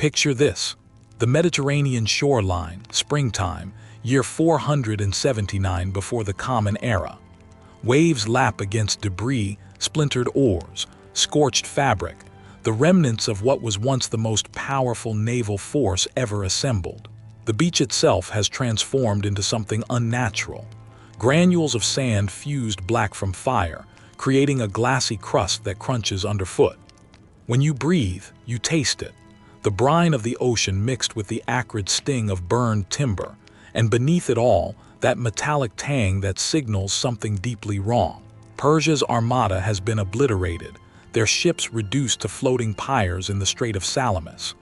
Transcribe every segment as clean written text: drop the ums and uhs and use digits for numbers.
Picture this: the Mediterranean shoreline, springtime, year 479 before the Common Era. Waves lap against debris, splintered oars, scorched fabric, the remnants of what was once the most powerful naval force ever assembled. The beach itself has transformed into something unnatural. Granules of sand fused black from fire, creating a glassy crust that crunches underfoot. When you breathe, you taste it. The brine of the ocean mixed with the acrid sting of burned timber, and beneath it all, that metallic tang that signals something deeply wrong. Persia's armada has been obliterated, their ships reduced to floating pyres in the Strait of Salamis.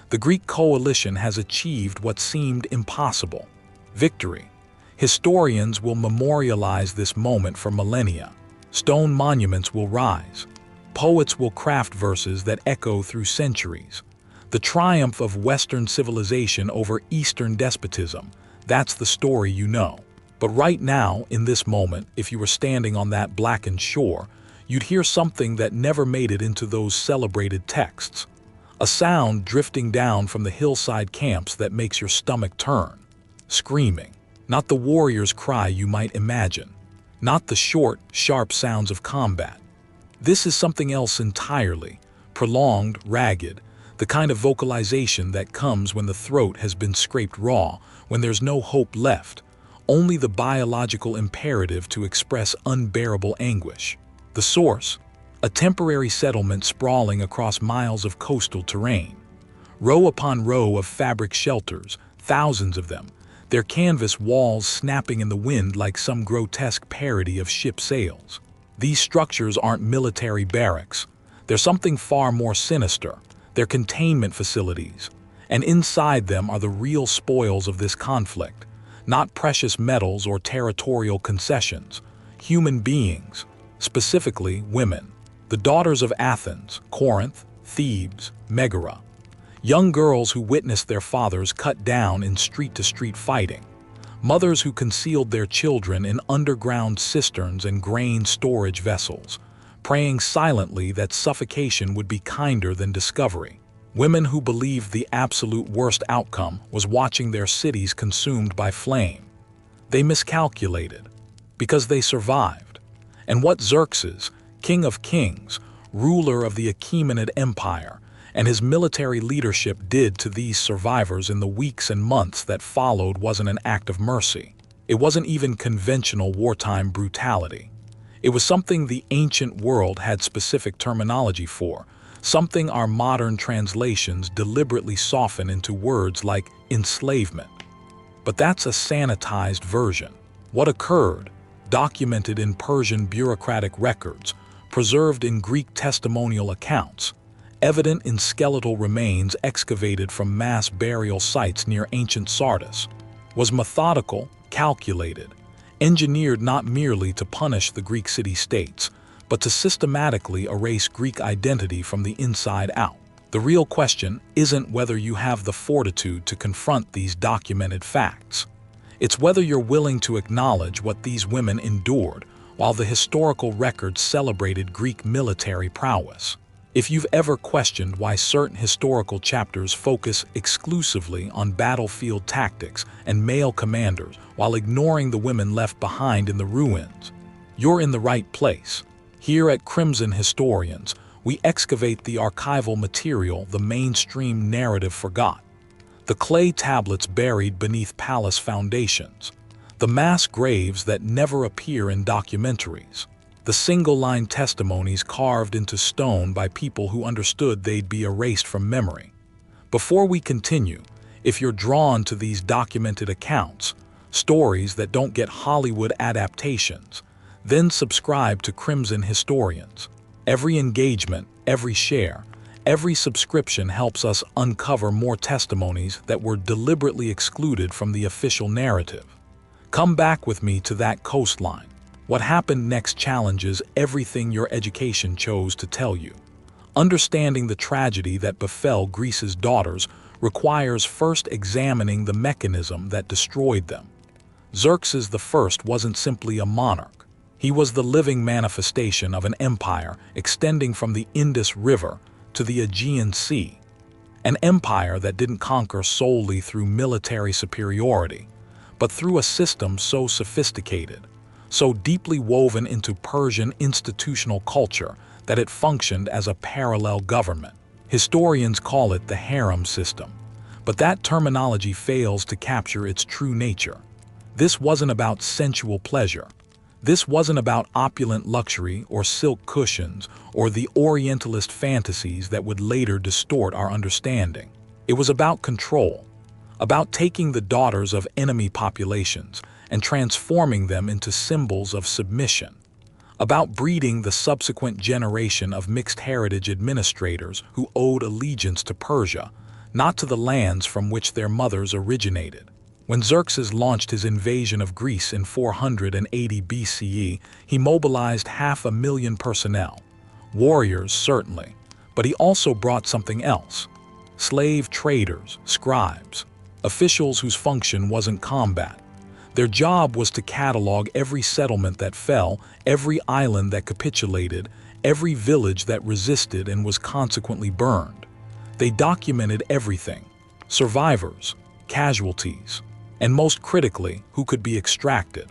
The Greek coalition has achieved what seemed impossible: victory. Historians will memorialize this moment for millennia. Stone monuments will rise. Poets will craft verses that echo through centuries. The triumph of Western civilization over Eastern despotism, that's the story you know. But right now, in this moment, if you were standing on that blackened shore, you'd hear something that never made it into those celebrated texts. A sound drifting down from the hillside camps that makes your stomach turn. Screaming. Not the warrior's cry you might imagine. Not the short, sharp sounds of combat. This is something else entirely. Prolonged, ragged, the kind of vocalization that comes when the throat has been scraped raw, when there's no hope left, only the biological imperative to express unbearable anguish. The source: a temporary settlement sprawling across miles of coastal terrain. Row upon row of fabric shelters, thousands of them, their canvas walls snapping in the wind like some grotesque parody of ship sails. These structures aren't military barracks. They're something far more sinister. They're containment facilities. And inside them are the real spoils of this conflict. Not precious metals or territorial concessions. Human beings, specifically women. The daughters of Athens, Corinth, Thebes, Megara. Young girls who witnessed their fathers cut down in street-to-street fighting. Mothers who concealed their children in underground cisterns and grain storage vessels, praying silently that suffocation would be kinder than discovery. Women who believed the absolute worst outcome was watching their cities consumed by flame. They miscalculated, because they survived. And what Xerxes, king of kings, ruler of the Achaemenid Empire, and his military leadership did to these survivors in the weeks and months that followed wasn't an act of mercy. It wasn't even conventional wartime brutality. It was something the ancient world had specific terminology for, something our modern translations deliberately soften into words like enslavement. But that's a sanitized version. What occurred, documented in Persian bureaucratic records, preserved in Greek testimonial accounts, evident in skeletal remains excavated from mass burial sites near ancient Sardis, was methodical, calculated, engineered not merely to punish the Greek city-states, but to systematically erase Greek identity from the inside out. The real question isn't whether you have the fortitude to confront these documented facts. It's whether you're willing to acknowledge what these women endured while the historical records celebrated Greek military prowess. If you've ever questioned why certain historical chapters focus exclusively on battlefield tactics and male commanders while ignoring the women left behind in the ruins, you're in the right place. Here at Crimson Historians, we excavate the archival material the mainstream narrative forgot. The clay tablets buried beneath palace foundations. The mass graves that never appear in documentaries. The single-line testimonies carved into stone by people who understood they'd be erased from memory. Before we continue, if you're drawn to these documented accounts, stories that don't get Hollywood adaptations, then subscribe to Crimson Historians. Every engagement, every share, every subscription helps us uncover more testimonies that were deliberately excluded from the official narrative. Come back with me to that coastline. What happened next challenges everything your education chose to tell you. Understanding the tragedy that befell Greece's daughters requires first examining the mechanism that destroyed them. Xerxes I wasn't simply a monarch. He was the living manifestation of an empire extending from the Indus River to the Aegean Sea. An empire that didn't conquer solely through military superiority, but through a system so sophisticated, so deeply woven into Persian institutional culture that it functioned as a parallel government. Historians call it the harem system, but that terminology fails to capture its true nature. This wasn't about sensual pleasure. This wasn't about opulent luxury or silk cushions or the Orientalist fantasies that would later distort our understanding. It was about control, about taking the daughters of enemy populations and transforming them into symbols of submission, about breeding the subsequent generation of mixed heritage administrators who owed allegiance to Persia, not to the lands from which their mothers originated. When Xerxes launched his invasion of Greece in 480 BCE, he mobilized 500,000 personnel. Warriors, certainly, but he also brought something else. Slave traders, scribes, officials whose function wasn't combat. Their job was to catalog every settlement that fell, every island that capitulated, every village that resisted and was consequently burned. They documented everything: survivors, casualties, and most critically, who could be extracted.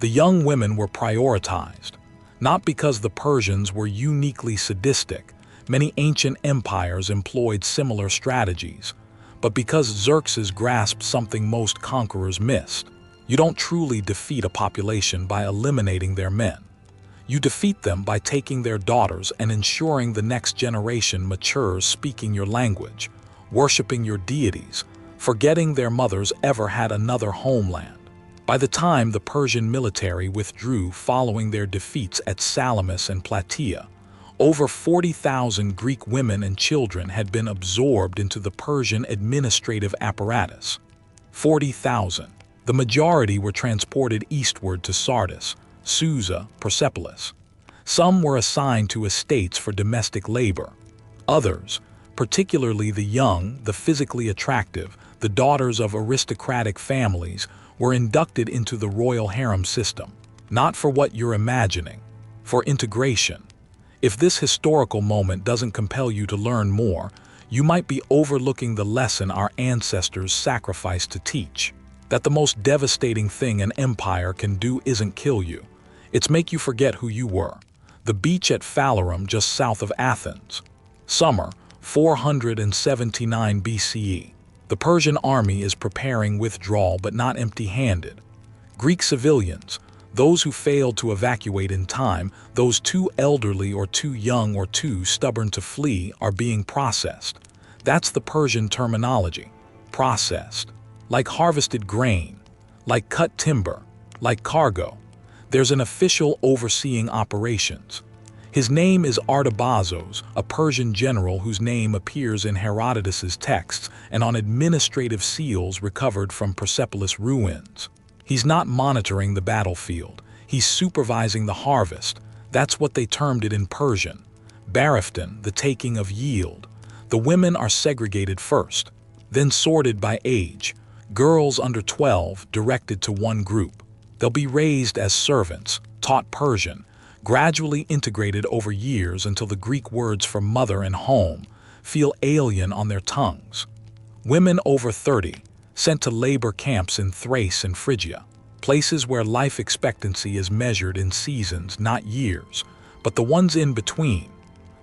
The young women were prioritized, not because the Persians were uniquely sadistic. Many ancient empires employed similar strategies, but because Xerxes grasped something most conquerors missed. You don't truly defeat a population by eliminating their men. You defeat them by taking their daughters and ensuring the next generation matures speaking your language, worshiping your deities, forgetting their mothers ever had another homeland. By the time the Persian military withdrew following their defeats at Salamis and Plataea, over 40,000 Greek women and children had been absorbed into the Persian administrative apparatus. 40,000. The majority were transported eastward to Sardis, Susa, Persepolis. Some were assigned to estates for domestic labor. Others, particularly the young, the physically attractive, the daughters of aristocratic families, were inducted into the royal harem system, not for what you're imagining, for integration. If this historical moment doesn't compel you to learn more, you might be overlooking the lesson our ancestors sacrificed to teach: that the most devastating thing an empire can do isn't kill you, it's make you forget who you were. The beach at Phalerum, just south of Athens. Summer, 479 BCE. The Persian army is preparing withdrawal but not empty-handed. Greek civilians, those who failed to evacuate in time, those too elderly or too young or too stubborn to flee, are being processed. That's the Persian terminology. Processed. Like harvested grain, like cut timber, like cargo. There's an official overseeing operations. His name is Artabazos, a Persian general whose name appears in Herodotus's texts and on administrative seals recovered from Persepolis ruins. He's not monitoring the battlefield. He's supervising the harvest. That's what they termed it in Persian. Barafton, the taking of yield. The women are segregated first, then sorted by age. Girls under 12 directed to one group. They'll be raised as servants, taught Persian, gradually integrated over years until the Greek words for mother and home feel alien on their tongues. Women over 30, sent to labor camps in Thrace and Phrygia, places where life expectancy is measured in seasons, not years, but the ones in between,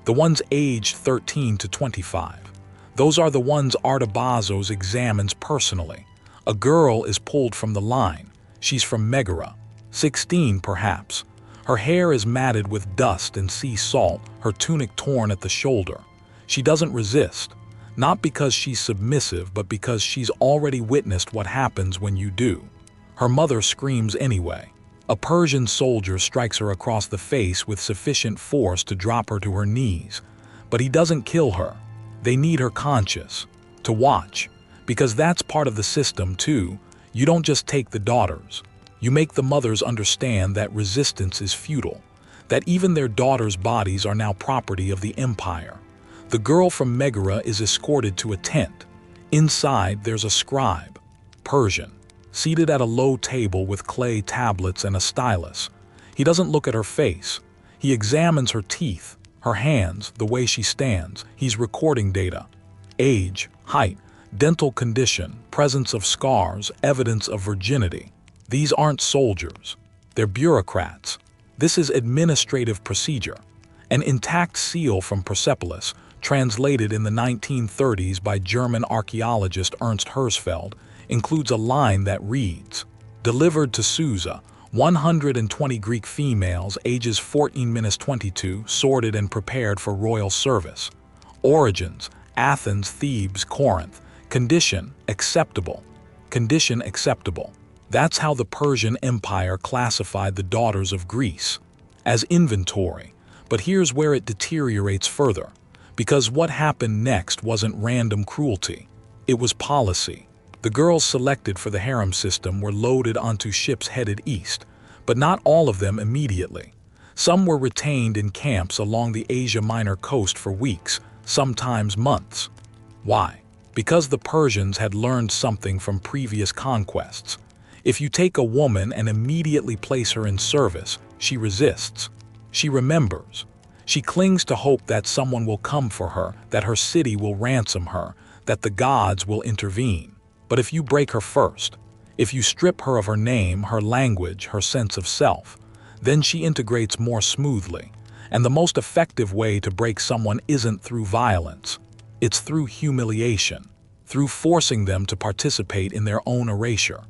the ones aged 13 to 25. Those are the ones Artabazos examines personally. A girl is pulled from the line. She's from Megara, 16 perhaps. Her hair is matted with dust and sea salt, her tunic torn at the shoulder. She doesn't resist, not because she's submissive, but because she's already witnessed what happens when you do. Her mother screams anyway. A Persian soldier strikes her across the face with sufficient force to drop her to her knees. But he doesn't kill her. They need her conscious, to watch, because that's part of the system too. You don't just take the daughters. You make the mothers understand that resistance is futile, that even their daughters' bodies are now property of the empire. The girl from Megara is escorted to a tent. Inside, there's a scribe, Persian, seated at a low table with clay tablets and a stylus. He doesn't look at her face. He examines her teeth, her hands, the way she stands. He's recording data. Age, Height, dental condition, presence of scars, evidence of virginity. These aren't soldiers. They're bureaucrats. This is administrative procedure. An intact seal from Persepolis, translated in the 1930s by German archaeologist Ernst Herzfeld, includes a line that reads, "Delivered to Susa, 120 Greek females ages 14-22 sorted and prepared for royal service. Origins, Athens, Thebes, Corinth. Condition, acceptable. Condition acceptable." That's how the Persian Empire classified the daughters of Greece, as inventory. But here's where it deteriorates further, because what happened next wasn't random cruelty. It was policy. The girls selected for the harem system were loaded onto ships headed east, but not all of them immediately. Some were retained in camps along the Asia Minor coast for weeks, sometimes months. Why? Because the Persians had learned something from previous conquests. If you take a woman and immediately place her in service, she resists. She remembers. She clings to hope that someone will come for her, that her city will ransom her, that the gods will intervene. But if you break her first, if you strip her of her name, her language, her sense of self, then she integrates more smoothly. And the most effective way to break someone isn't through violence. It's through humiliation, through forcing them to participate in their own erasure.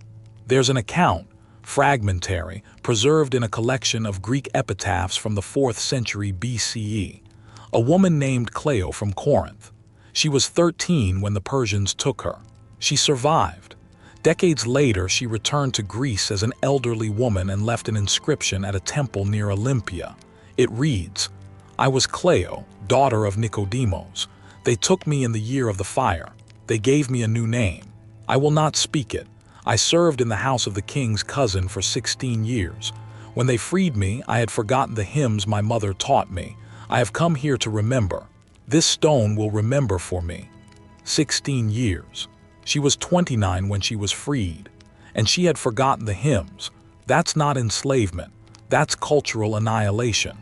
There's an account, fragmentary, preserved in a collection of Greek epitaphs from the 4th century BCE. A woman named Cleo from Corinth. She was 13 when the Persians took her. She survived. Decades later, she returned to Greece as an elderly woman and left an inscription at a temple near Olympia. It reads, "I was Cleo, daughter of Nicodemos. They took me in the year of the fire. They gave me a new name. I will not speak it. I served in the house of the king's cousin for 16 years. When they freed me, I had forgotten the hymns my mother taught me. I have come here to remember. This stone will remember for me." 16 years. She was 29 when she was freed, and she had forgotten the hymns. That's not enslavement. That's cultural annihilation.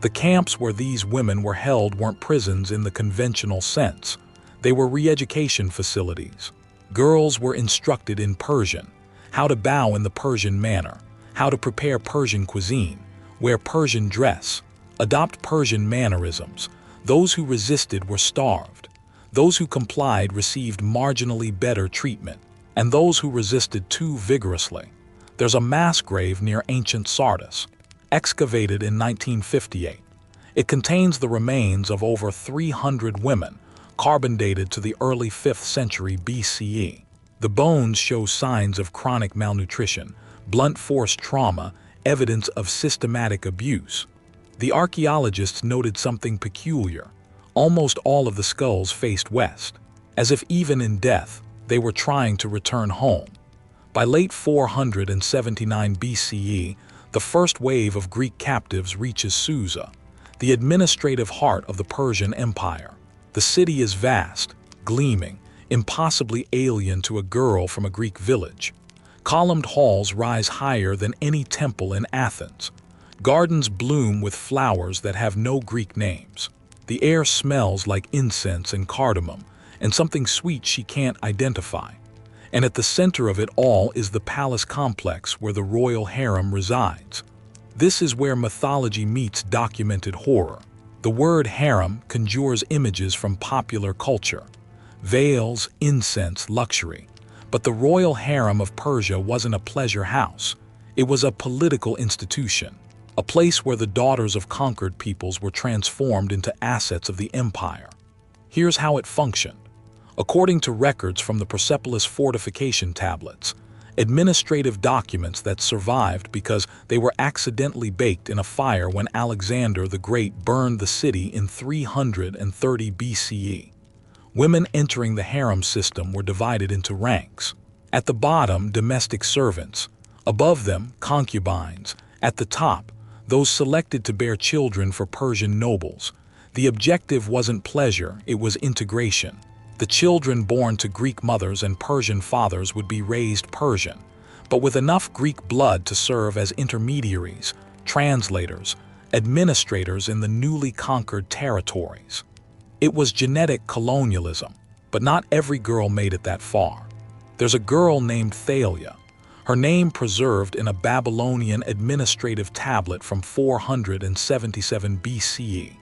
The camps where these women were held weren't prisons in the conventional sense. They were re-education facilities. Girls were instructed in Persian, how to bow in the Persian manner, how to prepare Persian cuisine, wear Persian dress, adopt Persian mannerisms. Those who resisted were starved. Those who complied received marginally better treatment, and those who resisted too vigorously. There's a mass grave near ancient Sardis, excavated in 1958. It contains the remains of over 300 women, carbon dated to the early 5th century BCE. The bones show signs of chronic malnutrition, blunt force trauma, evidence of systematic abuse. The archaeologists noted something peculiar. Almost all of the skulls faced west, as if even in death, they were trying to return home. By late 479 BCE, the first wave of Greek captives reaches Susa, the administrative heart of the Persian Empire. The city is vast, gleaming, impossibly alien to a girl from a Greek village. Columned halls rise higher than any temple in Athens. Gardens bloom with flowers that have no Greek names. The air smells like incense and cardamom, and something sweet she can't identify. And at the center of it all is the palace complex where the royal harem resides. This is where mythology meets documented horror. The word harem conjures images from popular culture. Veils, incense, luxury. But the royal harem of Persia wasn't a pleasure house. It was a political institution. A place where the daughters of conquered peoples were transformed into assets of the empire. Here's how it functioned. According to records from the Persepolis fortification tablets, administrative documents that survived because they were accidentally baked in a fire when Alexander the Great burned the city in 330 BCE. Women entering the harem system were divided into ranks. At the bottom, domestic servants. Above them, concubines. At the top, those selected to bear children for Persian nobles. The objective wasn't pleasure, it was integration. The children born to Greek mothers and Persian fathers would be raised Persian, but with enough Greek blood to serve as intermediaries, translators, administrators in the newly conquered territories. It was genetic colonialism. But not every girl made it that far. There's a girl named Thalia, her name preserved in a Babylonian administrative tablet from 477 BCE.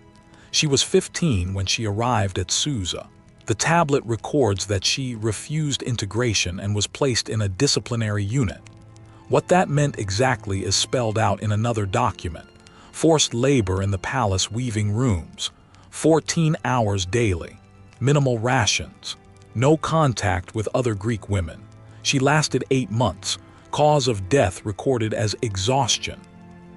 She was 15 when she arrived at Susa. The tablet records that she refused integration and was placed in a disciplinary unit. What that meant exactly is spelled out in another document. Forced labor in the palace weaving rooms, 14 hours daily, minimal rations, no contact with other Greek women. She lasted 8 months, cause of death recorded as exhaustion.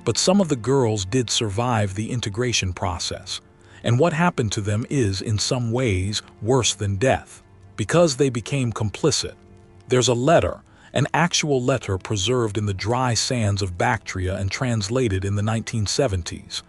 But some of the girls did survive the integration process, and what happened to them is, in some ways, worse than death, because they became complicit. There's a letter, an actual letter preserved in the dry sands of Bactria and translated in the 1970s.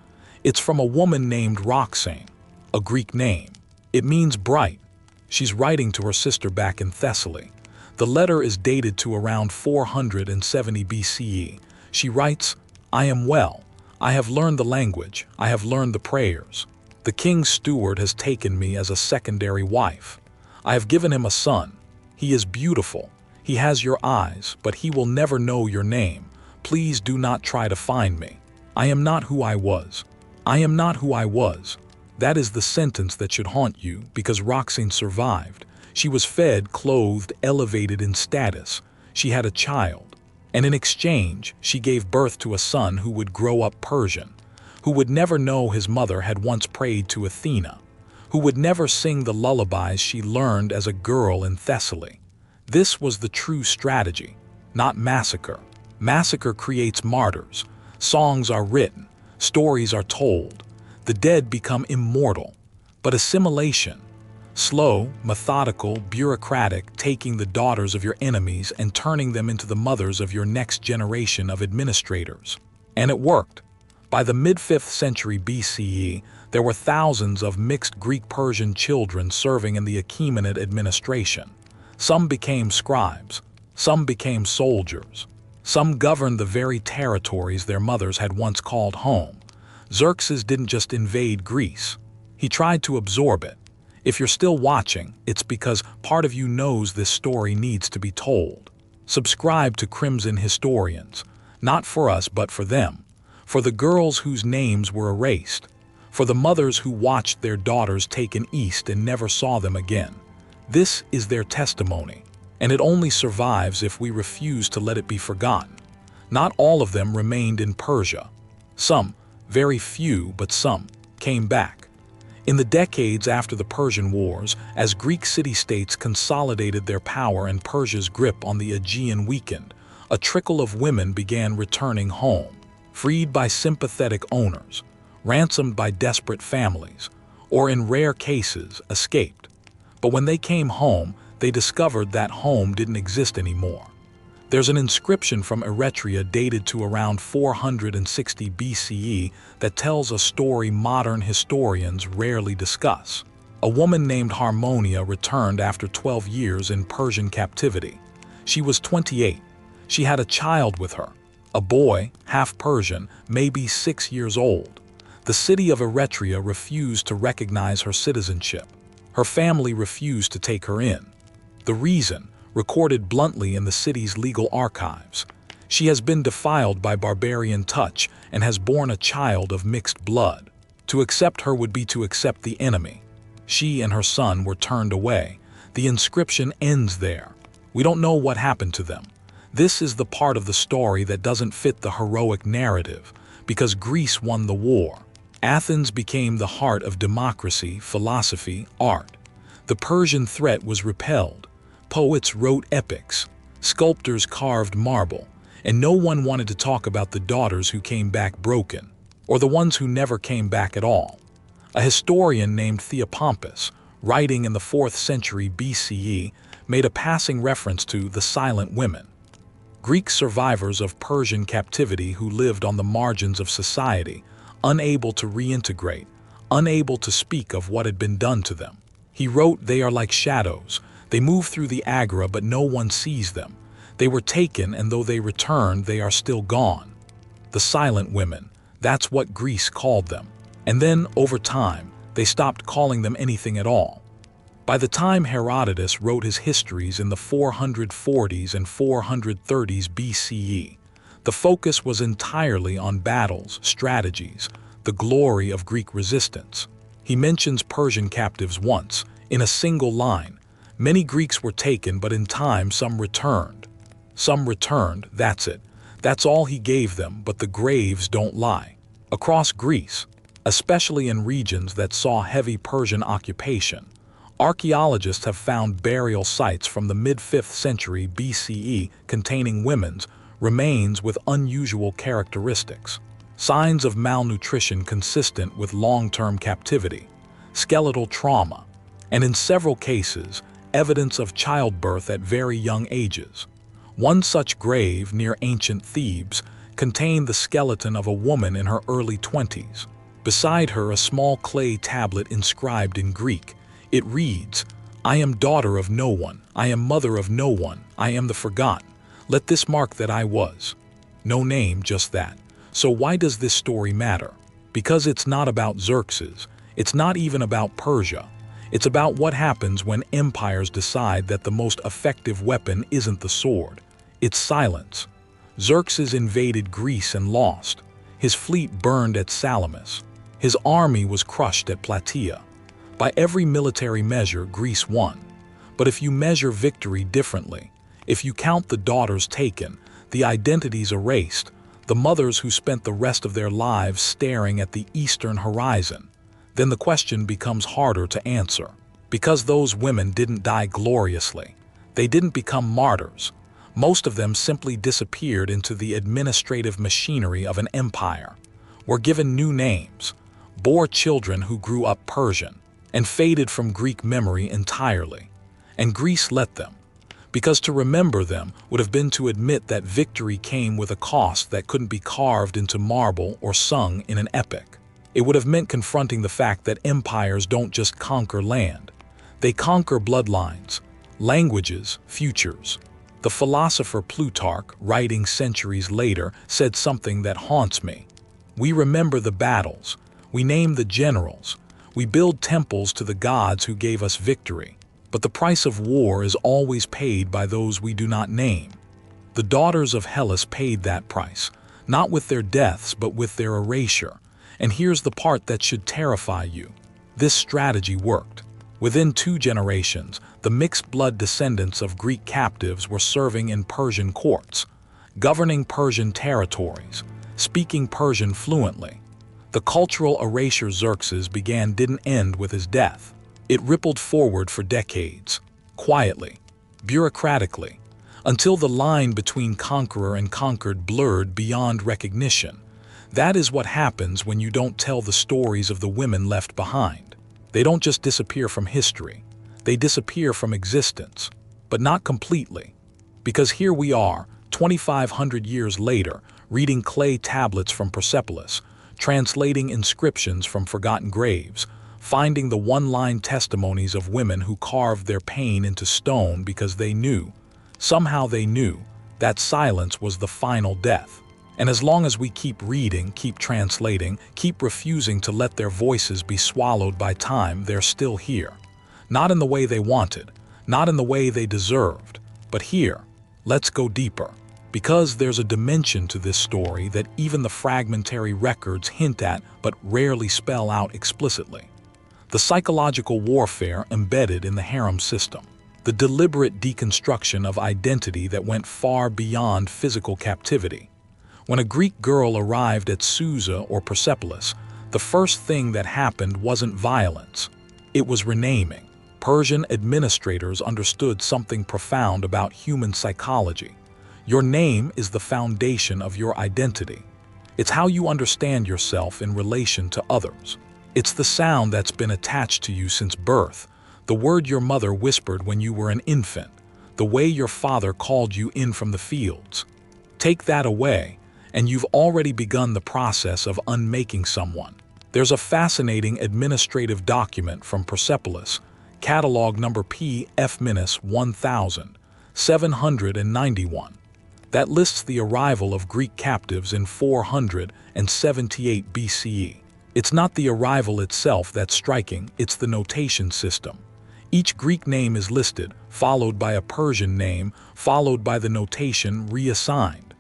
It's from a woman named Roxane, a Greek name. It means bright. She's writing to her sister back in Thessaly. The letter is dated to around 470 BCE. She writes, "I am well. I have learned the language. I have learned the prayers. The king's steward has taken me as a secondary wife. I have given him a son. He is beautiful. He has your eyes, but he will never know your name. Please do not try to find me. I am not who I was. I am not who I was." That is the sentence that should haunt you, because Roxane survived. She was fed, clothed, elevated in status. She had a child. And in exchange, she gave birth to a son who would grow up Persian, who would never know his mother had once prayed to Athena, who would never sing the lullabies she learned as a girl in Thessaly. This was the true strategy, not massacre. Massacre creates martyrs. Songs are written. Stories are told. The dead become immortal. But assimilation, slow, methodical, bureaucratic, taking the daughters of your enemies and turning them into the mothers of your next generation of administrators. And it worked. By the mid-5th century BCE, there were thousands of mixed Greek-Persian children serving in the Achaemenid administration. Some became scribes. Some became soldiers. Some governed the very territories their mothers had once called home. Xerxes didn't just invade Greece. He tried to absorb it. If you're still watching, it's because part of you knows this story needs to be told. Subscribe to Crimson Historians, not for us but for them, for the girls whose names were erased, for the mothers who watched their daughters taken east and never saw them again. This is their testimony, and it only survives if we refuse to let it be forgotten. Not all of them remained in Persia. Some, very few, but some, came back. In the decades after the Persian Wars, as Greek city-states consolidated their power and Persia's grip on the Aegean weakened, a trickle of women began returning home, freed by sympathetic owners, ransomed by desperate families, or in rare cases, escaped. But when they came home, they discovered that home didn't exist anymore. There's an inscription from Eretria dated to around 460 BCE that tells a story modern historians rarely discuss. A woman named Harmonia returned after 12 years in Persian captivity. She was 28. She had a child with her, a boy, half Persian, maybe 6 years old. The city of Eretria refused to recognize her citizenship. Her family refused to take her in. The reason, recorded bluntly in the city's legal archives: she has been defiled by barbarian touch and has borne a child of mixed blood. To accept her would be to accept the enemy. She and her son were turned away. The inscription ends there. We don't know what happened to them. This is the part of the story that doesn't fit the heroic narrative, because Greece won the war. Athens became the heart of democracy, philosophy, art. The Persian threat was repelled. Poets wrote epics, sculptors carved marble, and no one wanted to talk about the daughters who came back broken, or the ones who never came back at all. A historian named Theopompus, writing in the 4th century BCE, made a passing reference to the silent women, Greek survivors of Persian captivity who lived on the margins of society, unable to reintegrate, unable to speak of what had been done to them. He wrote, "They are like shadows. They move through the agora, but no one sees them. They were taken, and though they returned, they are still gone." The silent women, that's what Greece called them. And then, over time, they stopped calling them anything at all. By the time Herodotus wrote his histories in the 440s and 430s BCE, the focus was entirely on battles, strategies, the glory of Greek resistance. He mentions Persian captives once, in a single line. Many Greeks were taken, but in time some returned. Some returned, that's it. That's all he gave them, but the graves don't lie. Across Greece, especially in regions that saw heavy Persian occupation, archaeologists have found burial sites from the mid-5th century BCE containing women's remains with unusual characteristics, signs of malnutrition consistent with long-term captivity, skeletal trauma, and in several cases, evidence of childbirth at very young ages. One such grave near ancient Thebes contained the skeleton of a woman in her early 20s. Beside her, a small clay tablet inscribed in Greek. It reads, "I am daughter of no one, I am mother of no one, I am the forgotten. Let this mark that I was." No name, just that. So why does this story matter? Because it's not about Xerxes. It's not even about Persia. It's about what happens when empires decide that the most effective weapon isn't the sword. It's silence. Xerxes invaded Greece and lost. His fleet burned at Salamis. His army was crushed at Plataea. By every military measure, Greece won. But if you measure victory differently, if you count the daughters taken, the identities erased, the mothers who spent the rest of their lives staring at the eastern horizon, then the question becomes harder to answer. Because those women didn't die gloriously. They didn't become martyrs. Most of them simply disappeared into the administrative machinery of an empire, were given new names, bore children who grew up Persian, and faded from Greek memory entirely. And Greece let them, because to remember them would have been to admit that victory came with a cost that couldn't be carved into marble or sung in an epic. It would have meant confronting the fact that empires don't just conquer land. They conquer bloodlines, languages, futures. The philosopher Plutarch, writing centuries later, said something that haunts me. We remember the battles. We name the generals. We build temples to the gods who gave us victory. But the price of war is always paid by those we do not name. The daughters of Hellas paid that price, not with their deaths but with their erasure. And here's the part that should terrify you. This strategy worked. Within 2 generations, the mixed-blood descendants of Greek captives were serving in Persian courts, governing Persian territories, speaking Persian fluently. The cultural erasure Xerxes began didn't end with his death. It rippled forward for decades, quietly, bureaucratically, until the line between conqueror and conquered blurred beyond recognition. That is what happens when you don't tell the stories of the women left behind. They don't just disappear from history. They disappear from existence, but not completely. Because here we are, 2,500 years later, reading clay tablets from Persepolis, translating inscriptions from forgotten graves, finding the one-line testimonies of women who carved their pain into stone because they knew, somehow they knew, that silence was the final death. And as long as we keep reading, keep translating, keep refusing to let their voices be swallowed by time, they're still here. Not in the way they wanted, not in the way they deserved, but here. Let's go deeper. Because there's a dimension to this story that even the fragmentary records hint at but rarely spell out explicitly. The psychological warfare embedded in the harem system. The deliberate deconstruction of identity that went far beyond physical captivity. When a Greek girl arrived at Susa or Persepolis, the first thing that happened wasn't violence. It was renaming. Persian administrators understood something profound about human psychology. Your name is the foundation of your identity. It's how you understand yourself in relation to others. It's the sound that's been attached to you since birth, the word your mother whispered when you were an infant, the way your father called you in from the fields. Take that away, and you've already begun the process of unmaking someone. There's a fascinating administrative document from Persepolis, catalog number PF-1791, that lists the arrival of Greek captives in 478 BCE. It's not the arrival itself that's striking, it's the notation system. Each Greek name is listed, followed by a Persian name, followed by the notation reassigned.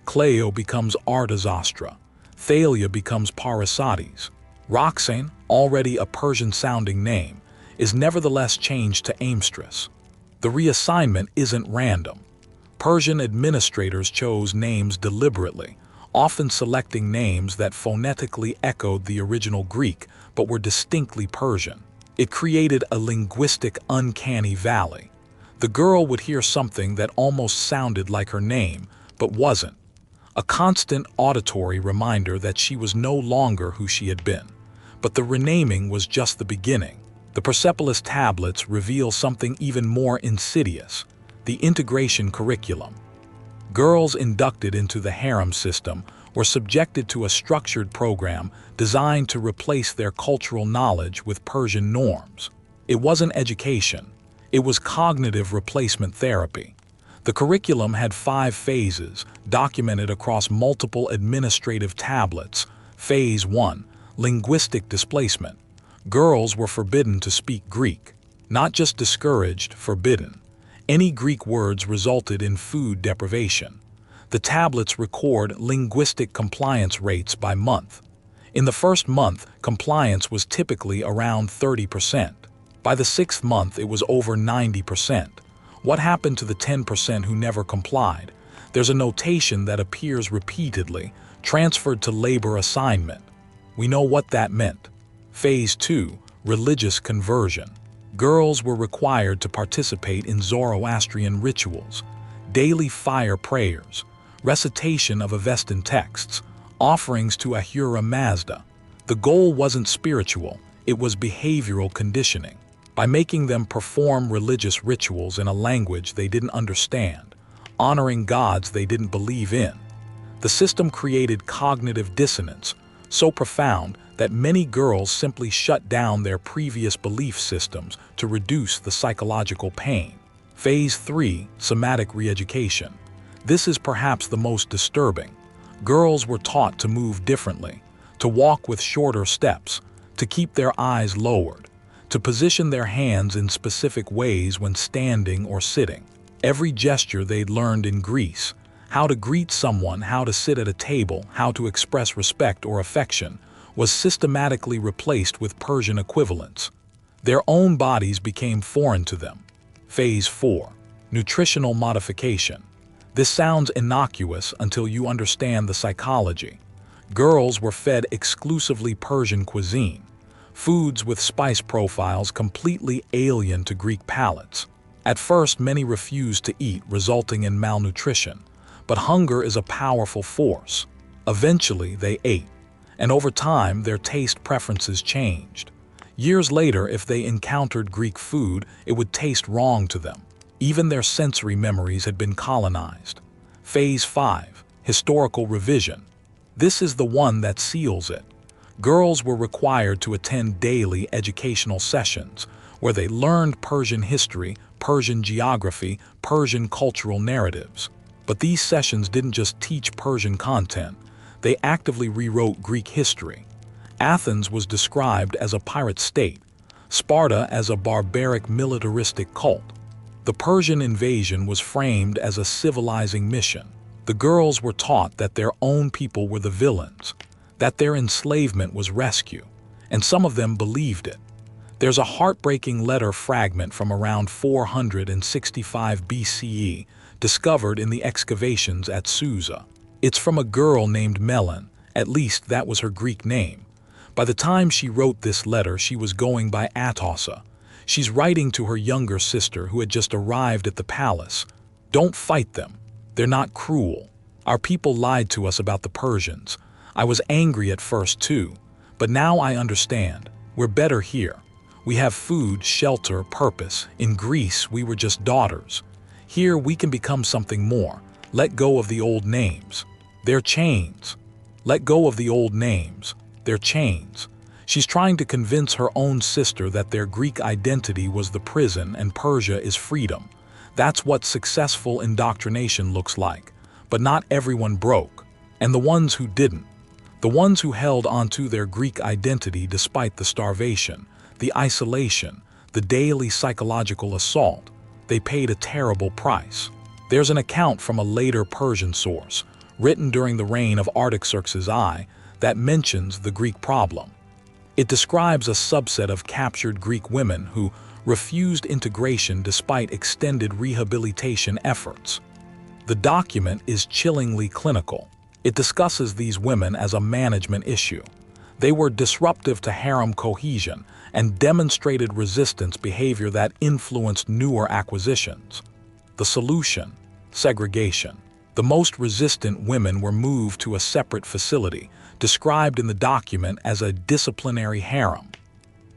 Cleo becomes Artazastra. Thalia becomes Parasates. Roxane, already a Persian-sounding name, is nevertheless changed to Amstress. The reassignment isn't random. Persian administrators chose names deliberately, often selecting names that phonetically echoed the original Greek but were distinctly Persian. It created a linguistic uncanny valley. The girl would hear something that almost sounded like her name, but wasn't. A constant auditory reminder that she was no longer who she had been. But the renaming was just the beginning. The Persepolis tablets reveal something even more insidious: the integration curriculum. Girls inducted into the harem system were subjected to a structured program designed to replace their cultural knowledge with Persian norms. It wasn't education, it was cognitive replacement therapy. The curriculum had 5 phases, documented across multiple administrative tablets. Phase 1: linguistic displacement. Girls were forbidden to speak Greek. Not just discouraged, forbidden. Any Greek words resulted in food deprivation. The tablets record linguistic compliance rates by month. In the first month, compliance was typically around 30%. By the 6th month, it was over 90%. What happened to the 10% who never complied? There's a notation that appears repeatedly: transferred to labor assignment. We know what that meant. Phase 2: religious conversion. Girls were required to participate in Zoroastrian rituals, daily fire prayers, recitation of Avestan texts, offerings to Ahura Mazda. The goal wasn't spiritual, it was behavioral conditioning. By making them perform religious rituals in a language they didn't understand, honoring gods they didn't believe in, the system created cognitive dissonance so profound that many girls simply shut down their previous belief systems to reduce the psychological pain. Phase 3: somatic re-education. This is perhaps the most disturbing. Girls were taught to move differently, to walk with shorter steps, to keep their eyes lowered, to position their hands in specific ways when standing or sitting. Every gesture they'd learned in Greece, how to greet someone, how to sit at a table, how to express respect or affection, was systematically replaced with Persian equivalents. Their own bodies became foreign to them. Phase 4: nutritional modification. This sounds innocuous until you understand the psychology. Girls were fed exclusively Persian cuisine, foods with spice profiles completely alien to Greek palates. At first, many refused to eat, resulting in malnutrition. But hunger is a powerful force. Eventually, they ate, and over time, their taste preferences changed. Years later, if they encountered Greek food, it would taste wrong to them. Even their sensory memories had been colonized. Phase 5: historical revision. This is the one that seals it. Girls were required to attend daily educational sessions where they learned Persian history, Persian geography, Persian cultural narratives. But these sessions didn't just teach Persian content, they actively rewrote Greek history. Athens was described as a pirate state, Sparta as a barbaric militaristic cult. The Persian invasion was framed as a civilizing mission. The girls were taught that their own people were the villains, that their enslavement was rescue, and some of them believed it. There's a heartbreaking letter fragment from around 465 BCE discovered in the excavations at Susa. It's from a girl named Melon, at least that was her Greek name. By the time she wrote this letter, she was going by Atossa. She's writing to her younger sister who had just arrived at the palace. Don't fight them. They're not cruel. Our people lied to us about the Persians. I was angry at first too, but now I understand. We're better here. We have food, shelter, purpose. In Greece, we were just daughters. Here, we can become something more. Let go of the old names. They're chains. Let go of the old names. They're chains. She's trying to convince her own sister that their Greek identity was the prison and Persia is freedom. That's what successful indoctrination looks like. But not everyone broke. And the ones who didn't, the ones who held onto their Greek identity despite the starvation, the isolation, the daily psychological assault. They paid a terrible price. There's an account from a later Persian source, written during the reign of Artaxerxes I, that mentions the Greek problem. It describes a subset of captured Greek women who refused integration despite extended rehabilitation efforts. The document is chillingly clinical. It discusses these women as a management issue. They were disruptive to harem cohesion and demonstrated resistance behavior that influenced newer acquisitions. The solution: segregation. The most resistant women were moved to a separate facility, described in the document as a disciplinary harem.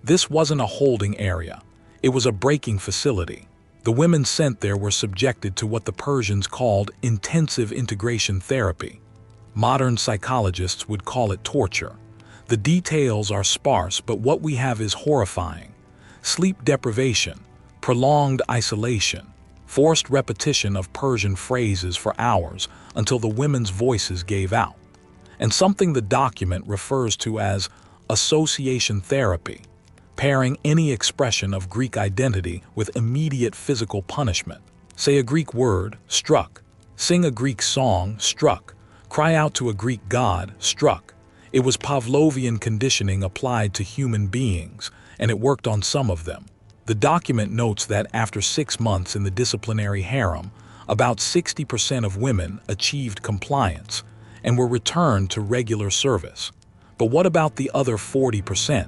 This wasn't a holding area. It was a breaking facility. The women sent there were subjected to what the Persians called intensive integration therapy. Modern psychologists would call it torture. The details are sparse, but what we have is horrifying. Sleep deprivation, prolonged isolation, forced repetition of Persian phrases for hours until the women's voices gave out, and something the document refers to as association therapy, pairing any expression of Greek identity with immediate physical punishment. Say a Greek word, struck. Sing a Greek song, struck. Cry out to a Greek god, struck. It was Pavlovian conditioning applied to human beings, and it worked on some of them. The document notes that after 6 months in the disciplinary harem, about 60% of women achieved compliance and were returned to regular service. But what about the other 40%?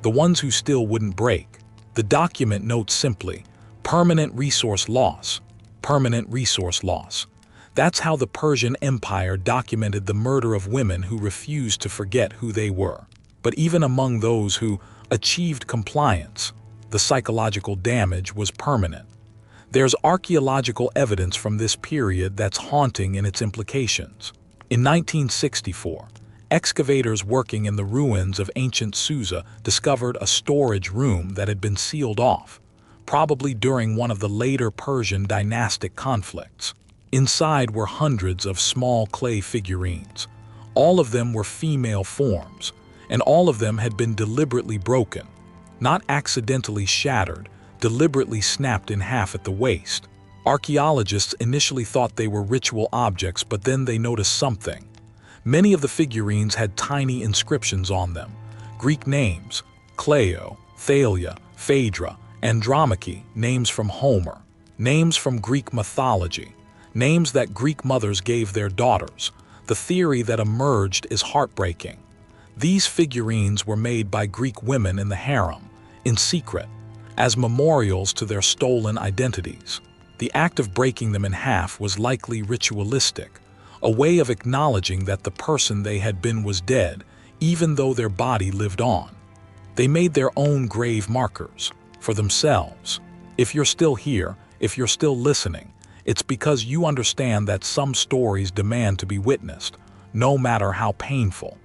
The ones who still wouldn't break? The document notes simply, permanent resource loss. Permanent resource loss. That's how the Persian Empire documented the murder of women who refused to forget who they were. But even among those who achieved compliance, the psychological damage was permanent. There's archaeological evidence from this period that's haunting in its implications. In 1964, excavators working in the ruins of ancient Susa discovered a storage room that had been sealed off, probably during one of the later Persian dynastic conflicts. Inside were hundreds of small clay figurines. All of them were female forms, and all of them had been deliberately broken. Not accidentally shattered, deliberately snapped in half at the waist. Archaeologists initially thought they were ritual objects, but then they noticed something. Many of the figurines had tiny inscriptions on them. Greek names: Cleo, Thalia, Phaedra, Andromache, names from Homer, names from Greek mythology, names that Greek mothers gave their daughters. The theory that emerged is heartbreaking. These figurines were made by Greek women in the harem, in secret, as memorials to their stolen identities. The act of breaking them in half was likely ritualistic, a way of acknowledging that the person they had been was dead, even though their body lived on. They made their own grave markers for themselves. If you're still here, if you're still listening, it's because you understand that some stories demand to be witnessed, no matter how painful.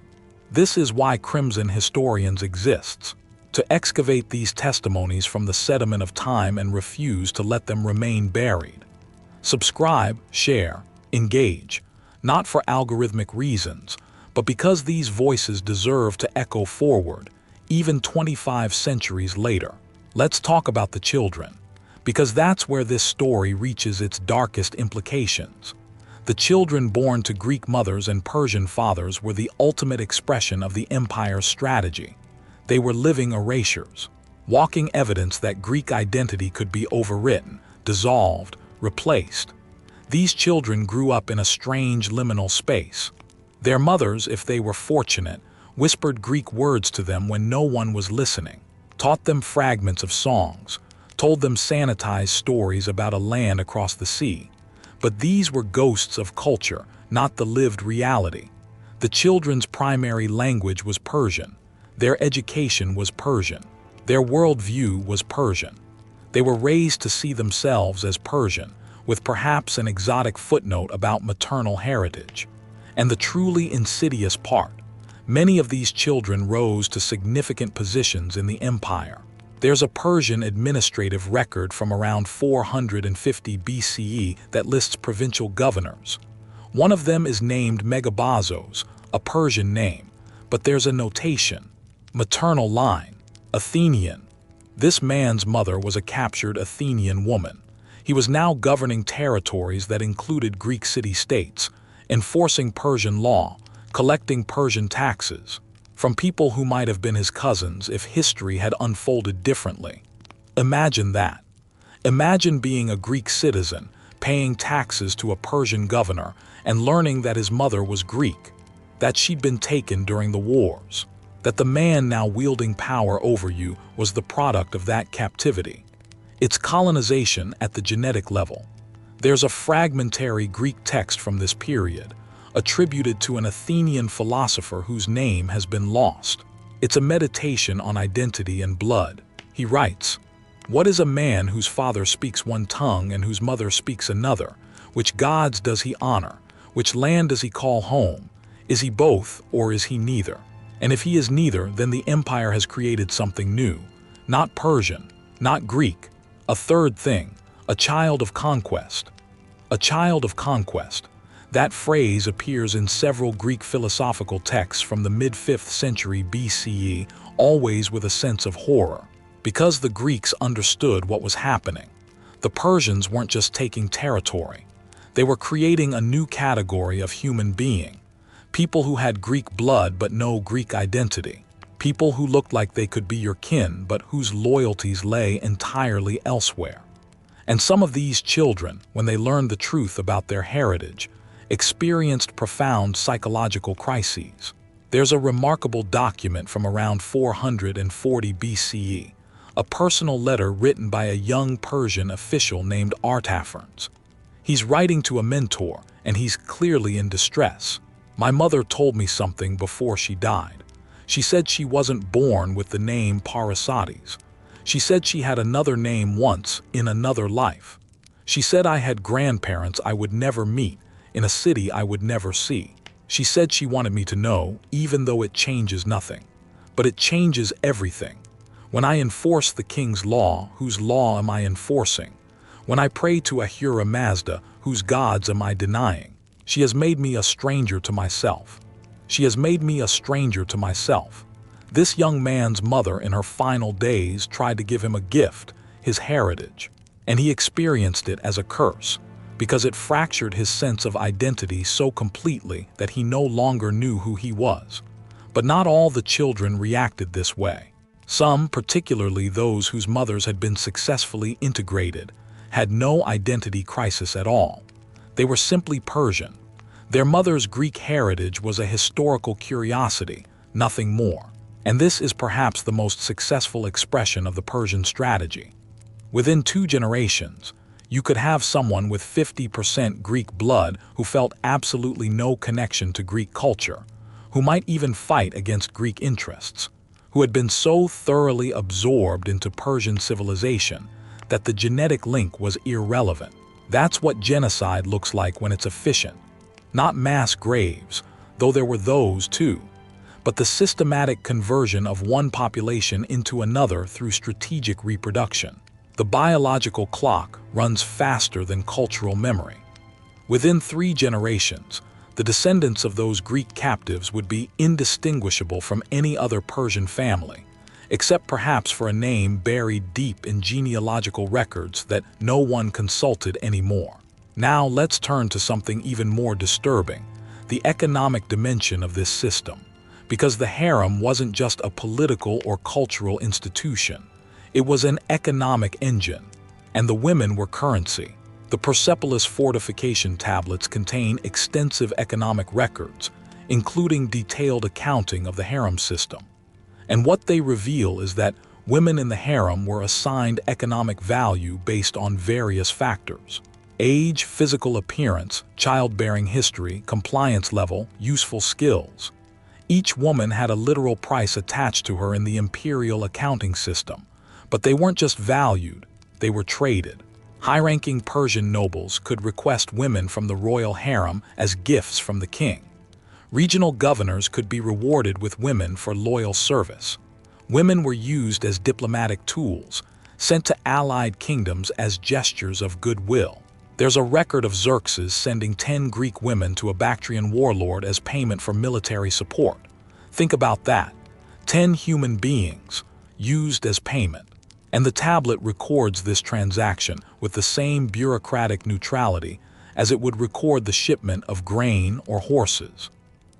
This is why Crimson Historians exists, to excavate these testimonies from the sediment of time and refuse to let them remain buried. Subscribe, share, engage, not for algorithmic reasons, but because these voices deserve to echo forward, even 25 centuries later. Let's talk about the children, because that's where this story reaches its darkest implications. The children born to Greek mothers and Persian fathers were the ultimate expression of the empire's strategy. They were living erasures, walking evidence that Greek identity could be overwritten, dissolved, replaced. These children grew up in a strange liminal space. Their mothers, if they were fortunate, whispered Greek words to them when no one was listening, taught them fragments of songs, told them sanitized stories about a land across the sea. But these were ghosts of culture, not the lived reality. The children's primary language was Persian. Their education was Persian. Their worldview was Persian. They were raised to see themselves as Persian, with perhaps an exotic footnote about maternal heritage. And the truly insidious part: many of these children rose to significant positions in the empire. There's a Persian administrative record from around 450 BCE that lists provincial governors. One of them is named Megabazos, a Persian name, but there's a notation: maternal line, Athenian. This man's mother was a captured Athenian woman. He was now governing territories that included Greek city-states, enforcing Persian law, collecting Persian taxes, from people who might have been his cousins if history had unfolded differently. Imagine that. Imagine being a Greek citizen, paying taxes to a Persian governor, and learning that his mother was Greek, that she'd been taken during the wars, that the man now wielding power over you was the product of that captivity. It's colonization at the genetic level. There's a fragmentary Greek text from this period, attributed to an Athenian philosopher whose name has been lost. It's a meditation on identity and blood. He writes, "What is a man whose father speaks one tongue and whose mother speaks another? Which gods does he honor? Which land does he call home? Is he both, or is he neither? And if he is neither, then the empire has created something new, not Persian, not Greek, a third thing, a child of conquest." A child of conquest. That phrase appears in several Greek philosophical texts from the mid-5th century BCE, always with a sense of horror, because the Greeks understood what was happening. The Persians weren't just taking territory. They were creating a new category of human being. People who had Greek blood but no Greek identity. People who looked like they could be your kin but whose loyalties lay entirely elsewhere. And some of these children, when they learned the truth about their heritage, experienced profound psychological crises. There's a remarkable document from around 440 BCE, a personal letter written by a young Persian official named Artaphornes. He's writing to a mentor, and he's clearly in distress. "My mother told me something before she died. She said she wasn't born with the name Parasates. She said she had another name once, in another life. She said I had grandparents I would never meet, in a city I would never see. She said she wanted me to know, even though it changes nothing. But it changes everything. When I enforce the king's law, whose law am I enforcing? When I pray to Ahura Mazda, whose gods am I denying? She has made me a stranger to myself. She has made me a stranger to myself." This young man's mother in her final days tried to give him a gift, his heritage, and he experienced it as a curse, because it fractured his sense of identity so completely that he no longer knew who he was. But not all the children reacted this way. Some, particularly those whose mothers had been successfully integrated, had no identity crisis at all. They were simply Persian. Their mother's Greek heritage was a historical curiosity, nothing more. And this is perhaps the most successful expression of the Persian strategy. Within 2 generations, you could have someone with 50% Greek blood who felt absolutely no connection to Greek culture, who might even fight against Greek interests, who had been so thoroughly absorbed into Persian civilization that the genetic link was irrelevant. That's what genocide looks like when it's efficient. Not mass graves, though there were those too, but the systematic conversion of one population into another through strategic reproduction. The biological clock runs faster than cultural memory. Within 3 generations, the descendants of those Greek captives would be indistinguishable from any other Persian family, except perhaps for a name buried deep in genealogical records that no one consulted anymore. Now let's turn to something even more disturbing, the economic dimension of this system. Because the harem wasn't just a political or cultural institution. It was an economic engine, and the women were currency. The Persepolis fortification tablets contain extensive economic records, including detailed accounting of the harem system. And what they reveal is that women in the harem were assigned economic value based on various factors: age, physical appearance, childbearing history, compliance level, useful skills. Each woman had a literal price attached to her in the imperial accounting system. But they weren't just valued, they were traded. High-ranking Persian nobles could request women from the royal harem as gifts from the king. Regional governors could be rewarded with women for loyal service. Women were used as diplomatic tools, sent to allied kingdoms as gestures of goodwill. There's a record of Xerxes sending 10 Greek women to a Bactrian warlord as payment for military support. Think about that. 10 human beings, used as payment. And the tablet records this transaction with the same bureaucratic neutrality as it would record the shipment of grain or horses.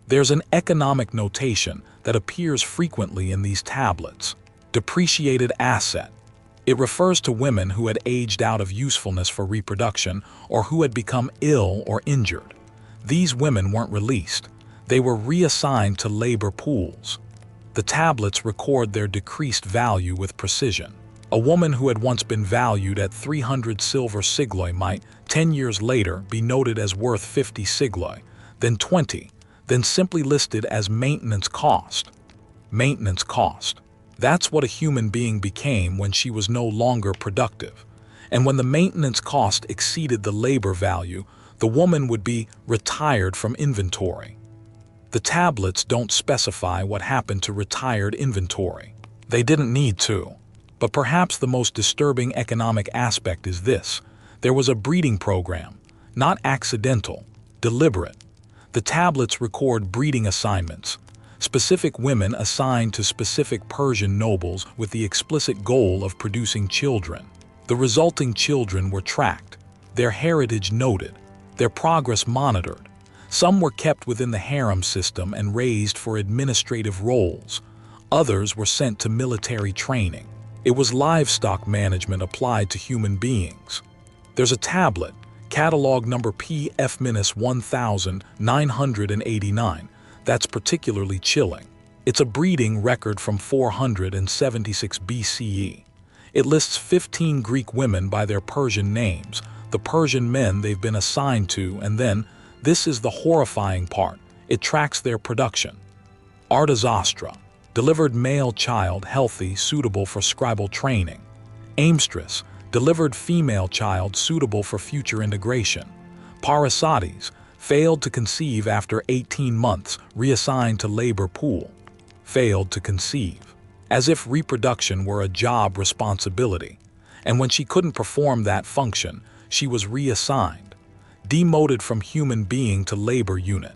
There's an economic notation that appears frequently in these tablets: depreciated asset. It refers to women who had aged out of usefulness for reproduction or who had become ill or injured. These women weren't released. They were reassigned to labor pools. The tablets record their decreased value with precision. A woman who had once been valued at 300 silver sigloi might, 10 years later, be noted as worth 50 sigloi, then 20, then simply listed as maintenance cost. Maintenance cost. That's what a human being became when she was no longer productive. And when the maintenance cost exceeded the labor value, the woman would be retired from inventory. The tablets don't specify what happened to retired inventory. They didn't need to. But perhaps the most disturbing economic aspect is this: there was a breeding program, not accidental, deliberate. The tablets record breeding assignments, specific women assigned to specific Persian nobles with the explicit goal of producing children. The resulting children were tracked, their heritage noted, their progress monitored. Some were kept within the harem system and raised for administrative roles. Others were sent to military training. It was livestock management applied to human beings. There's a tablet, catalog number PF-1989, that's particularly chilling. It's a breeding record from 476 BCE. It lists 15 Greek women by their Persian names, the Persian men they've been assigned to, and then, this is the horrifying part, it tracks their production. Artazostra, delivered male child healthy, suitable for scribal training. Amstress, delivered female child suitable for future integration. Parasates, failed to conceive after 18 months, reassigned to labor pool. Failed to conceive. As if reproduction were a job responsibility. And when she couldn't perform that function, she was reassigned. Demoted from human being to labor unit.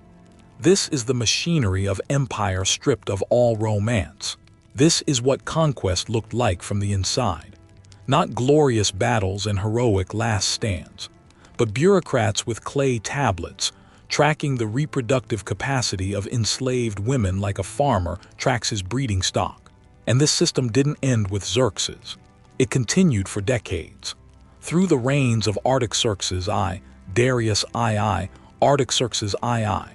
This is the machinery of empire stripped of all romance. This is what conquest looked like from the inside. Not glorious battles and heroic last stands, but bureaucrats with clay tablets, tracking the reproductive capacity of enslaved women like a farmer tracks his breeding stock. And this system didn't end with Xerxes. It continued for decades. Through the reigns of Artaxerxes I, Darius II, Artaxerxes II.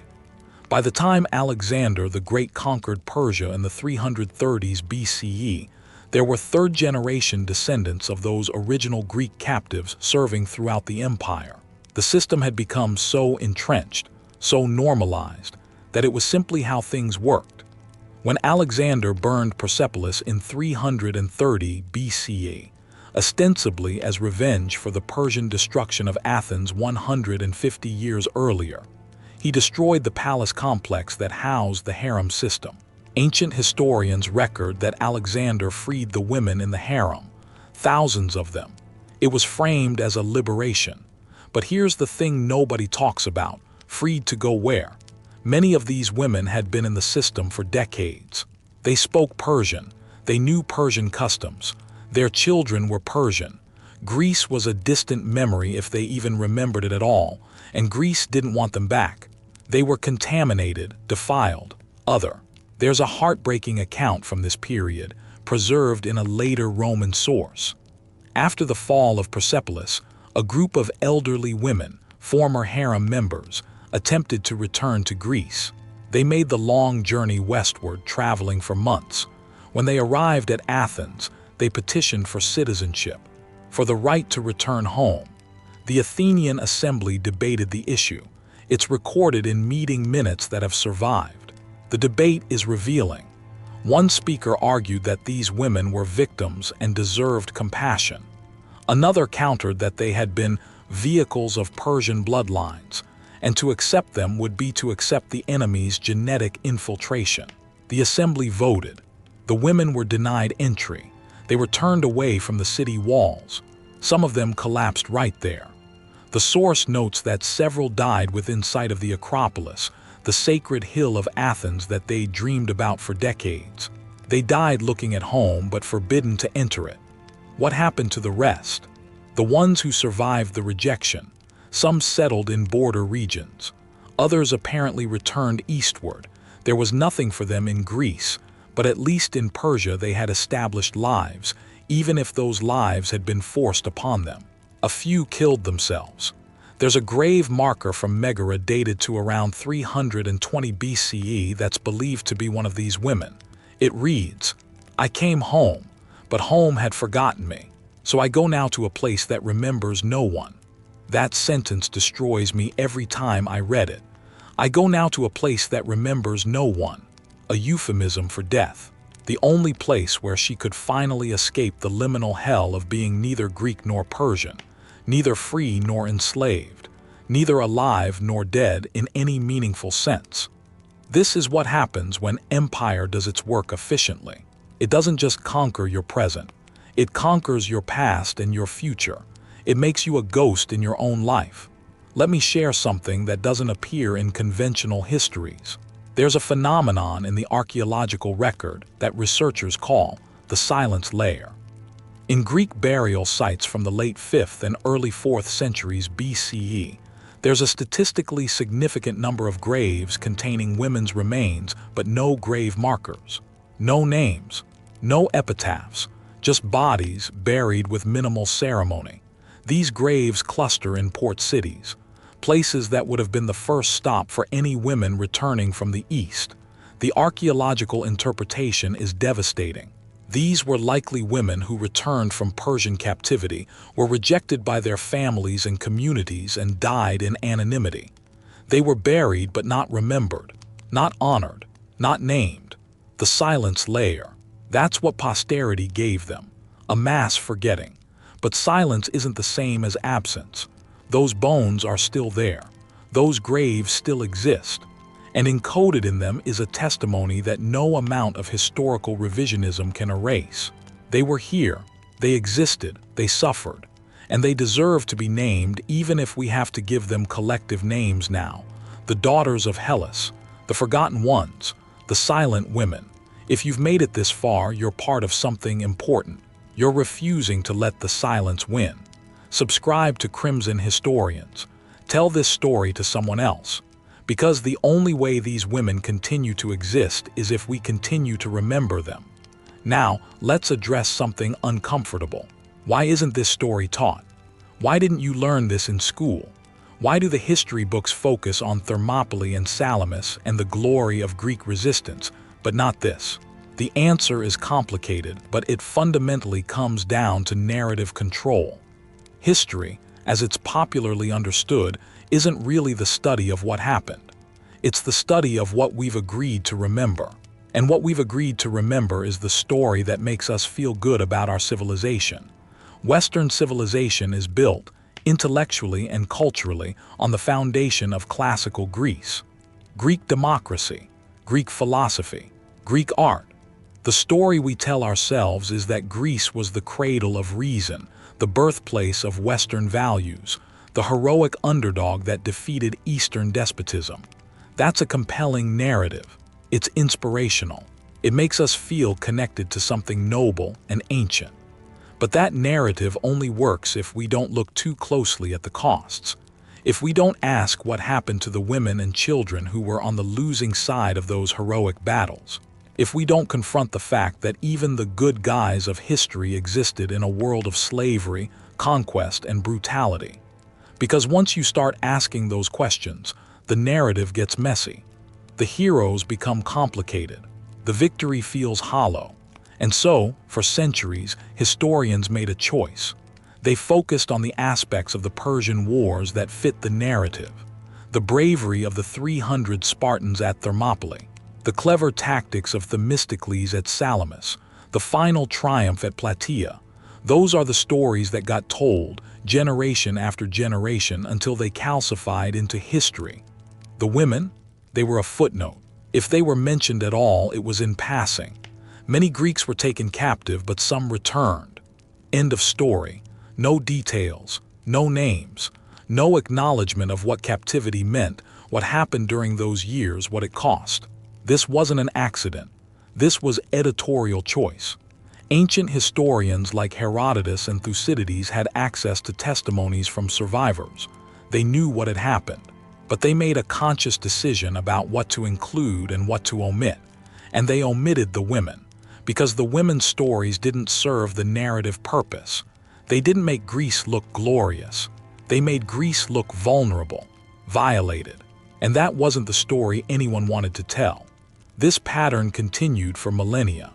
By the time Alexander the Great conquered Persia in the 330s BCE, there were third-generation descendants of those original Greek captives serving throughout the empire. The system had become so entrenched, so normalized, that it was simply how things worked. When Alexander burned Persepolis in 330 BCE, ostensibly as revenge for the Persian destruction of Athens 150 years earlier, he destroyed the palace complex that housed the harem system. Ancient historians record that Alexander freed the women in the harem, thousands of them. It was framed as a liberation. But here's the thing nobody talks about: freed to go where? Many of these women had been in the system for decades. They spoke Persian. They knew Persian customs. Their children were Persian. Greece was a distant memory if they even remembered it at all, and Greece didn't want them back. They were contaminated, defiled, other. There's a heartbreaking account from this period, preserved in a later Roman source. After the fall of Persepolis, a group of elderly women, former harem members, attempted to return to Greece. They made the long journey westward, traveling for months. When they arrived at Athens, they petitioned for citizenship, for the right to return home. The Athenian assembly debated the issue. It's recorded in meeting minutes that have survived. The debate is revealing. One speaker argued that these women were victims and deserved compassion. Another countered that they had been vehicles of Persian bloodlines, and to accept them would be to accept the enemy's genetic infiltration. The assembly voted. The women were denied entry. They were turned away from the city walls. Some of them collapsed right there. The source notes that several died within sight of the Acropolis, the sacred hill of Athens that they dreamed about for decades. They died looking at home but forbidden to enter it. What happened to the rest? The ones who survived the rejection. Some settled in border regions. Others apparently returned eastward. There was nothing for them in Greece, but at least in Persia they had established lives, even if those lives had been forced upon them. A few killed themselves. There's a grave marker from Megara dated to around 320 BCE that's believed to be one of these women. It reads, "I came home, but home had forgotten me, so I go now to a place that remembers no one." That sentence destroys me every time I read it. I go now to a place that remembers no one. A euphemism for death. The only place where she could finally escape the liminal hell of being neither Greek nor Persian, neither free nor enslaved, neither alive nor dead in any meaningful sense. This is what happens when empire does its work efficiently. It doesn't just conquer your present. It conquers your past and your future. It makes you a ghost in your own life. Let me share something that doesn't appear in conventional histories. There's a phenomenon in the archaeological record that researchers call the silence layer. In Greek burial sites from the late 5th and early 4th centuries BCE, there's a statistically significant number of graves containing women's remains, but no grave markers. No names, no epitaphs, just bodies buried with minimal ceremony. These graves cluster in port cities, places that would have been the first stop for any women returning from the East. The archaeological interpretation is devastating. These were likely women who returned from Persian captivity, were rejected by their families and communities, and died in anonymity. They were buried but not remembered, not honored, not named. The silence layer. That's what posterity gave them, a mass forgetting. But silence isn't the same as absence. Those bones are still there. Those graves still exist. And encoded in them is a testimony that no amount of historical revisionism can erase. They were here, they existed, they suffered, and they deserve to be named even if we have to give them collective names now. The daughters of Hellas, the forgotten ones, the silent women. If you've made it this far, you're part of something important. You're refusing to let the silence win. Subscribe to Crimson Historians. Tell this story to someone else. Because the only way these women continue to exist is if we continue to remember them. Now, let's address something uncomfortable. Why isn't this story taught? Why didn't you learn this in school? Why do the history books focus on Thermopylae and Salamis and the glory of Greek resistance, but not this? The answer is complicated, but it fundamentally comes down to narrative control. History, as it's popularly understood, isn't really the study of what happened. It's the study of what we've agreed to remember. And what we've agreed to remember is the story that makes us feel good about our civilization. Western civilization is built, intellectually and culturally, on the foundation of classical Greece. Greek democracy, Greek philosophy, Greek art. The story we tell ourselves is that Greece was the cradle of reason, the birthplace of Western values, the heroic underdog that defeated Eastern despotism. That's a compelling narrative. It's inspirational. It makes us feel connected to something noble and ancient. But that narrative only works if we don't look too closely at the costs. If we don't ask what happened to the women and children who were on the losing side of those heroic battles. If we don't confront the fact that even the good guys of history existed in a world of slavery, conquest, and brutality. Because once you start asking those questions, the narrative gets messy. The heroes become complicated. The victory feels hollow. And so, for centuries, historians made a choice. They focused on the aspects of the Persian wars that fit the narrative. The bravery of the 300 Spartans at Thermopylae, the clever tactics of Themistocles at Salamis, the final triumph at Plataea. Those are the stories that got told, generation after generation, until they calcified into history. The women? They were a footnote. If they were mentioned at all, it was in passing. Many Greeks were taken captive, but some returned. End of story. No details, no names, no acknowledgement of what captivity meant, what happened during those years, what it cost. This wasn't an accident. This was editorial choice. Ancient historians like Herodotus and Thucydides had access to testimonies from survivors. They knew what had happened, but they made a conscious decision about what to include and what to omit. And they omitted the women, because the women's stories didn't serve the narrative purpose. They didn't make Greece look glorious. They made Greece look vulnerable, violated. And that wasn't the story anyone wanted to tell. This pattern continued for millennia.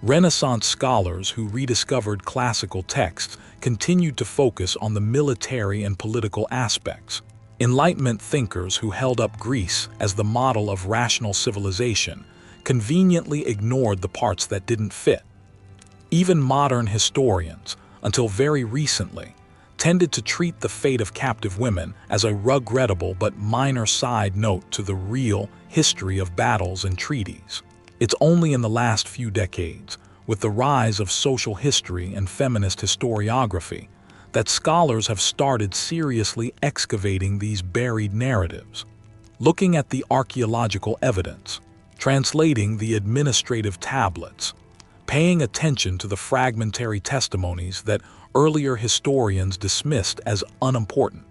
Renaissance scholars who rediscovered classical texts continued to focus on the military and political aspects. Enlightenment thinkers who held up Greece as the model of rational civilization conveniently ignored the parts that didn't fit. Even modern historians, until very recently, tended to treat the fate of captive women as a regrettable but minor side note to the real history of battles and treaties. It's only in the last few decades, with the rise of social history and feminist historiography, that scholars have started seriously excavating these buried narratives. Looking at the archaeological evidence, translating the administrative tablets, paying attention to the fragmentary testimonies that earlier historians dismissed as unimportant.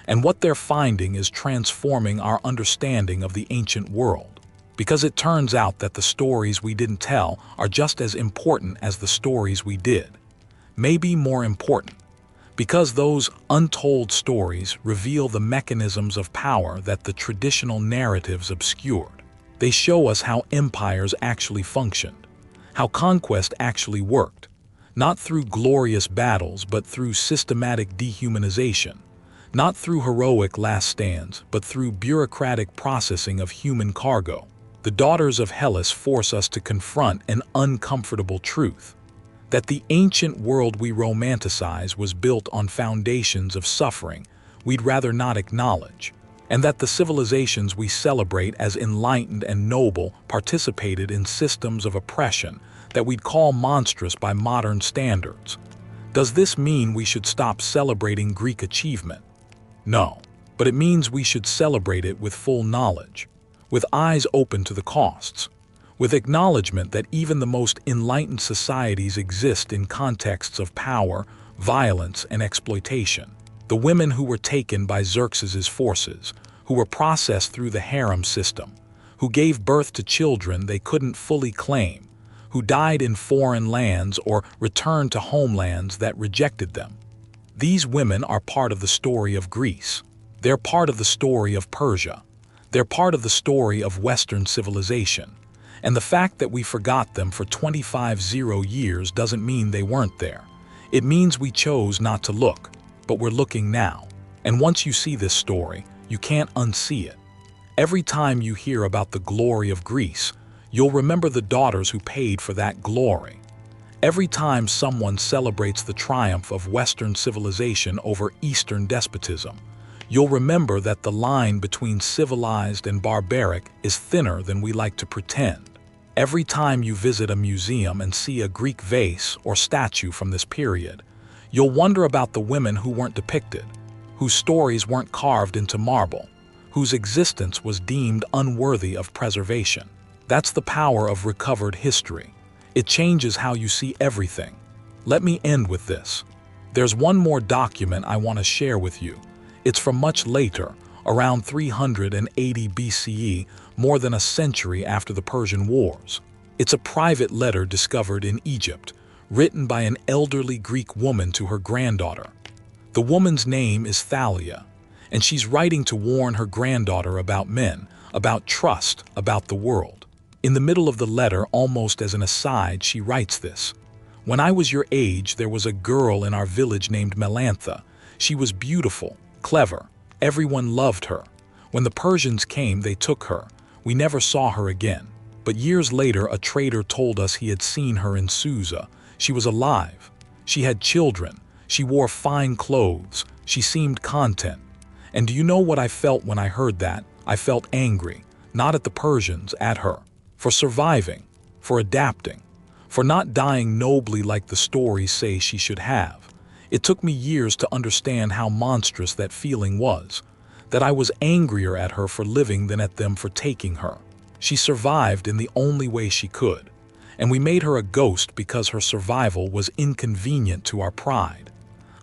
And what they're finding is transforming our understanding of the ancient world. Because it turns out that the stories we didn't tell are just as important as the stories we did. Maybe more important. Because those untold stories reveal the mechanisms of power that the traditional narratives obscured. They show us how empires actually functioned, how conquest actually worked, not through glorious battles but through systematic dehumanization, not through heroic last stands but through bureaucratic processing of human cargo. The daughters of Hellas force us to confront an uncomfortable truth, that the ancient world we romanticize was built on foundations of suffering we'd rather not acknowledge, and that the civilizations we celebrate as enlightened and noble participated in systems of oppression that we'd call monstrous by modern standards. Does this mean we should stop celebrating Greek achievement? No, but it means we should celebrate it with full knowledge, with eyes open to the costs, with acknowledgement that even the most enlightened societies exist in contexts of power, violence, and exploitation. The women who were taken by Xerxes' forces, who were processed through the harem system, who gave birth to children they couldn't fully claim, who died in foreign lands or returned to homelands that rejected them. These women are part of the story of Greece. They're part of the story of Persia. They're part of the story of Western civilization. And the fact that we forgot them for 25 years doesn't mean they weren't there. It means we chose not to look, but we're looking now. And once you see this story, you can't unsee it. Every time you hear about the glory of Greece, you'll remember the daughters who paid for that glory. Every time someone celebrates the triumph of Western civilization over Eastern despotism, you'll remember that the line between civilized and barbaric is thinner than we like to pretend. Every time you visit a museum and see a Greek vase or statue from this period, you'll wonder about the women who weren't depicted, whose stories weren't carved into marble, whose existence was deemed unworthy of preservation. That's the power of recovered history. It changes how you see everything. Let me end with this. There's one more document I want to share with you. It's from much later, around 380 BCE, more than a century after the Persian Wars. It's a private letter discovered in Egypt, written by an elderly Greek woman to her granddaughter. The woman's name is Thalia, and she's writing to warn her granddaughter about men, about trust, about the world. In the middle of the letter, almost as an aside, she writes this: "When I was your age, there was a girl in our village named Melantha. She was beautiful, clever. Everyone loved her. When the Persians came, they took her. We never saw her again. But years later, a trader told us he had seen her in Susa. She was alive. She had children. She wore fine clothes. She seemed content. And do you know what I felt when I heard that? I felt angry, not at the Persians, at her, for surviving, for adapting, for not dying nobly like the stories say she should have. It took me years to understand how monstrous that feeling was, that I was angrier at her for living than at them for taking her. She survived in the only way she could, And we made her a ghost because her survival was inconvenient to our pride.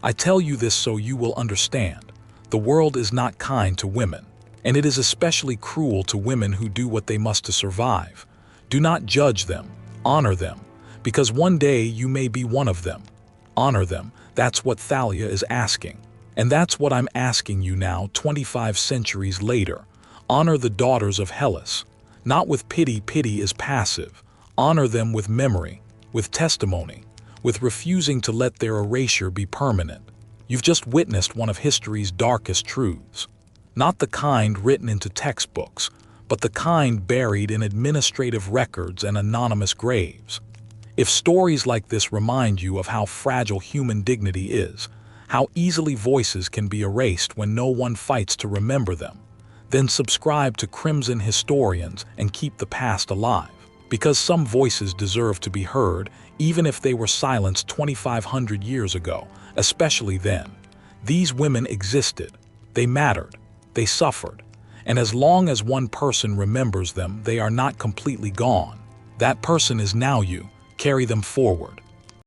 I tell you this so you will understand. The world is not kind to women, and it is especially cruel to women who do what they must to survive. Do not judge them, honor them, because one day you may be one of them. Honor them, that's what Thalia is asking. And that's what I'm asking you now, 25 centuries later. Honor the daughters of Hellas. Not with pity, pity is passive. Honor them with memory, with testimony, with refusing to let their erasure be permanent. You've just witnessed one of history's darkest truths. Not the kind written into textbooks, but the kind buried in administrative records and anonymous graves. If stories like this remind you of how fragile human dignity is, how easily voices can be erased when no one fights to remember them, then subscribe to Crimson Historians and keep the past alive. Because some voices deserve to be heard, even if they were silenced 2,500 years ago, especially then. These women existed, they mattered, they suffered, and as long as one person remembers them, they are not completely gone. That person is now you. Carry them forward.